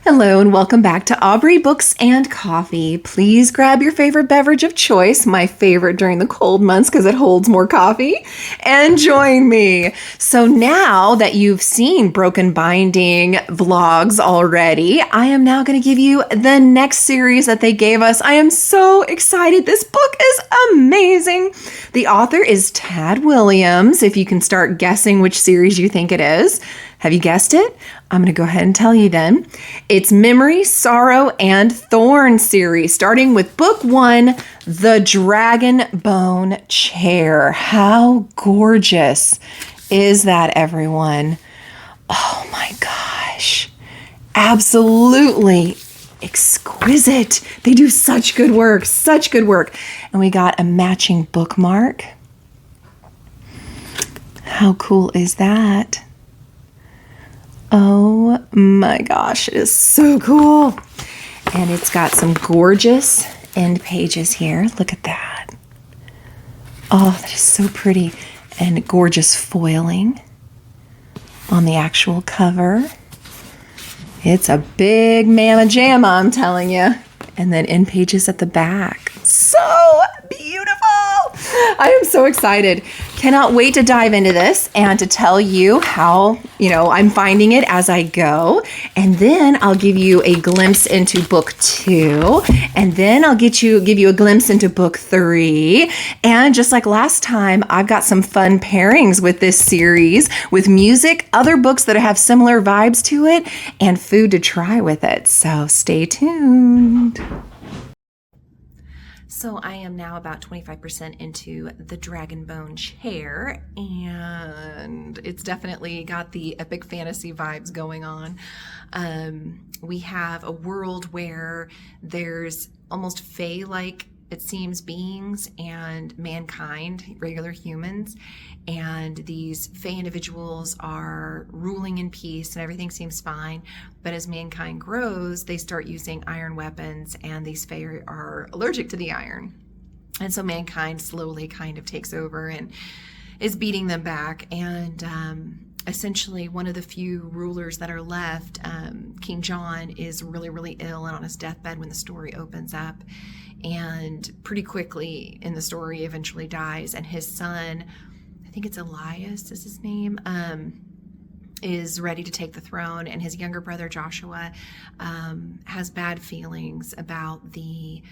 Hello and welcome back to Aubrey Books and Coffee. Please grab your favorite beverage of choice, my favorite during the cold months because it holds more coffee, and join me. So now that you've seen Broken Binding vlogs already, I am now going to give you the next series that they gave us. I am so excited. This book is amazing. The author is Tad Williams, if you can start guessing which series you think it is. Have you guessed it? I'm going to go ahead and tell you then. It's Memory, Sorrow, and Thorn series, starting with book 1, The Dragon Bone Chair. How gorgeous is that, everyone? Oh my gosh. Absolutely exquisite. They do such good work, such good work. And we got a matching bookmark. How cool is that? Oh my gosh, it is so cool. And it's got some gorgeous end pages here. Look at that. Oh, that is so pretty. And gorgeous foiling on the actual cover. It's a big mamma jamma, I'm telling you. And then end pages at the back. So beautiful. I am so excited. Cannot wait to dive into this and to tell you how, I'm finding it as I go. And then I'll give you a glimpse into book 2. And then I'll give you a glimpse into book 3. And just like last time, I've got some fun pairings with this series with music, other books that have similar vibes to it, and food to try with it. So stay tuned. So I am now about 25% into the Dragon Bone Chair, and it's definitely got the epic fantasy vibes going on. We have a world where there's almost fae-like, it seems, beings and mankind, regular humans, and these fae individuals are ruling in peace and everything seems fine. But as mankind grows, they start using iron weapons, and these fae are allergic to the iron. And so mankind slowly kind of takes over and is beating them back. And essentially one of the few rulers that are left, King John, is really, really ill and on his deathbed when the story opens up. And pretty quickly in the story eventually dies, and his son, I think it's Elias is his name, is ready to take the throne, and his younger brother Joshua has bad feelings about the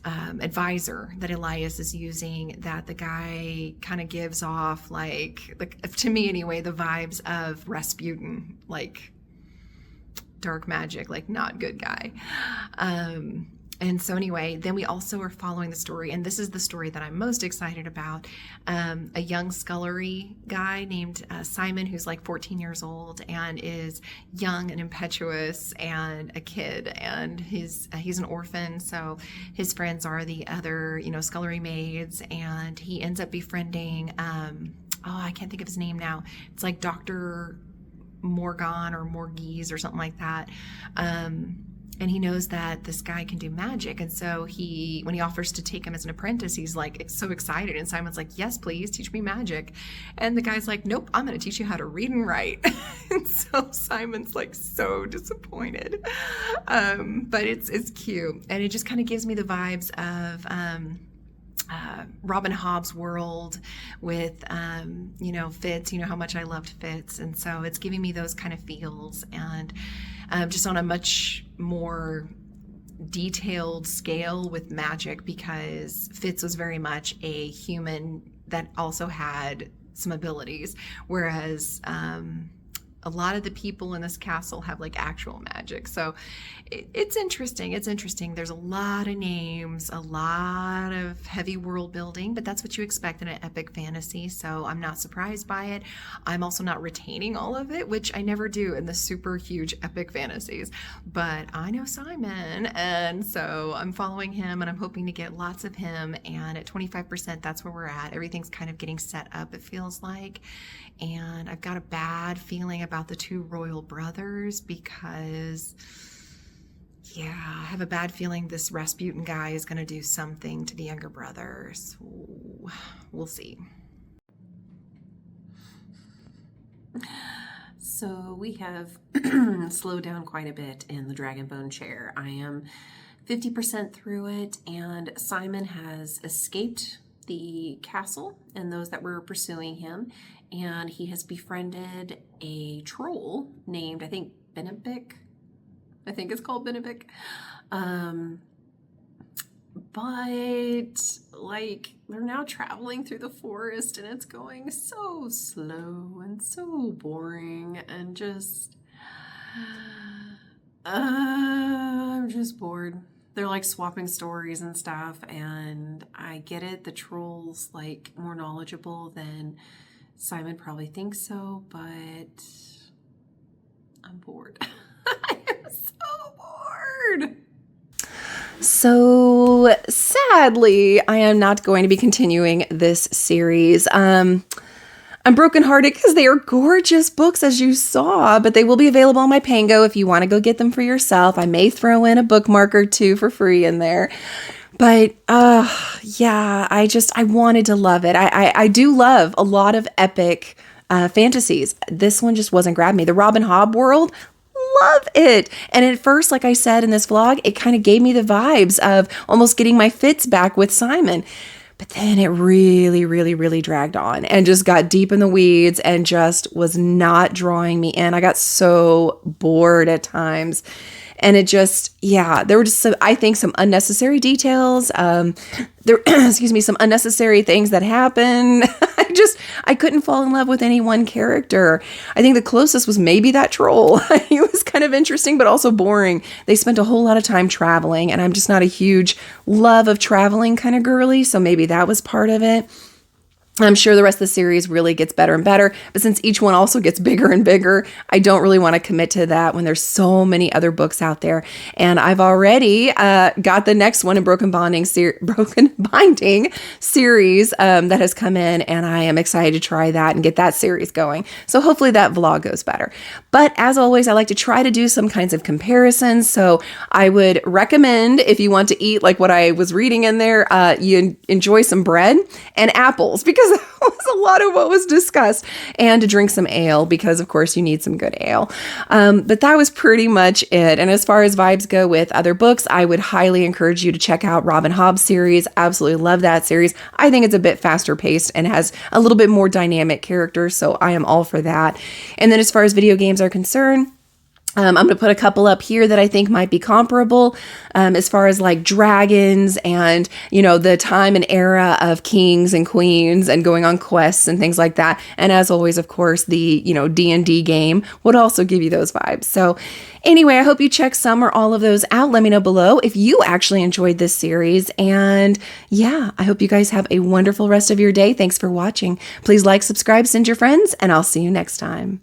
advisor that Elias is using, that the guy kind of gives off like, to me anyway, the vibes of Rasputin, like dark magic, like not good guy. And so anyway, then we also are following the story, and this is the story that I'm most excited about. A young scullery guy named Simon, who's like 14 years old and is young and impetuous and a kid, and he's an orphan, so his friends are the other, scullery maids, and he ends up befriending, I can't think of his name now. It's like Dr. Morgan or Morgese or something like that. And he knows that this guy can do magic. And so when he offers to take him as an apprentice, he's like so excited. And Simon's like, yes, please teach me magic. And the guy's like, nope, I'm going to teach you how to read and write. And so Simon's like so disappointed. But it's cute. And it just kind of gives me the vibes of Robin Hobb's world with, Fitz, how much I loved Fitz. And so it's giving me those kind of feels, and just on a much more detailed scale with magic, because Fitz was very much a human that also had some abilities, whereas a lot of the people in this castle have like actual magic. So it's interesting. It's interesting. There's a lot of names, a lot of heavy world building, but that's what you expect in an epic fantasy. So I'm not surprised by it. I'm also not retaining all of it, which I never do in the super huge epic fantasies, but I know Simon. And so I'm following him, and I'm hoping to get lots of him. And at 25%, that's where we're at. Everything's kind of getting set up, it feels like. And I've got a bad feeling about the two royal brothers, because Yeah, I have a bad feeling this Rasputin guy is going to do something to the younger brother. So we'll see. So we have slowed down quite a bit in the Dragonbone chair. I am 50% through it, and Simon has escaped the castle and those that were pursuing him, and he has befriended a troll named, I think, Benedict. I think it's called Benedict. But like they're now traveling through the forest and it's going so slow and so boring and just I'm just bored. They're like swapping stories and stuff, and I get it, the troll's like more knowledgeable than Simon probably thinks so, but I'm bored. I am so bored. So sadly, I am not going to be continuing this series. I'm brokenhearted because they are gorgeous books, as you saw, but they will be available on my Pango if you want to go get them for yourself. I may throw in a bookmark or two for free in there. But yeah, I wanted to love it. I do love a lot of epic fantasies. This one just wasn't grabbing me. The Robin Hobb world, love it. And at first, like I said in this vlog, it kind of gave me the vibes of almost getting my fits back with Simon. But then it really, really, really dragged on and just got deep in the weeds and just was not drawing me in. I got so bored at times. And it just, yeah, there were just some, I think, some unnecessary details. Excuse me, some unnecessary things that happen. I couldn't fall in love with any one character. I think the closest was maybe that troll. He was kind of interesting, but also boring. They spent a whole lot of time traveling, and I'm just not a huge love of traveling kind of girly. So maybe that was part of it. I'm sure the rest of the series really gets better and better, but since each one also gets bigger and bigger, I don't really want to commit to that when there's so many other books out there. And I've already got the next one in Broken Binding series that has come in, and I am excited to try that and get that series going. So hopefully that vlog goes better. But as always, I like to try to do some kinds of comparisons. So I would recommend, if you want to eat like what I was reading in there, you enjoy some bread and apples, because that was a lot of what was discussed, and to drink some ale, because of course you need some good ale. But that was pretty much it. And as far as vibes go with other books, I would highly encourage you to check out Robin Hobb series. Absolutely love that series. I think it's a bit faster paced and has a little bit more dynamic characters, so I am all for that. And then as far as video games are concerned, I'm going to put a couple up here that I think might be comparable as far as like dragons and, you know, the time and era of kings and queens and going on quests and things like that. And as always, of course, the, you know, D&D game would also give you those vibes. So anyway, I hope you check some or all of those out. Let me know below if you actually enjoyed this series. And yeah, I hope you guys have a wonderful rest of your day. Thanks for watching. Please like, subscribe, send your friends, and I'll see you next time.